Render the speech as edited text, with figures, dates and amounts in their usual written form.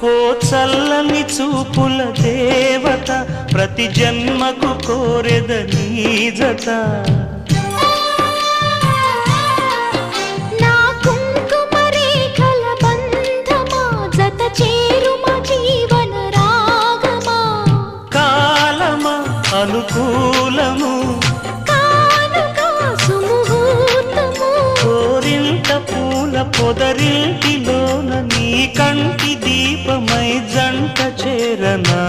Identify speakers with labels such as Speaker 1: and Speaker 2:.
Speaker 1: ఓ చల్లని చూపుల దేవత ప్రతి జన్మకు కోరెద నీ జత
Speaker 2: నా కుంకుమ రేఖల బంధమా జత చేరుమా జీవన రాగమా
Speaker 1: కాలమా అనుకూలము
Speaker 2: కానుక సుముహూర్తము
Speaker 1: కోరింత పూల పొదరింటిలోన నీ కంటి దీపమై జంట చేరనా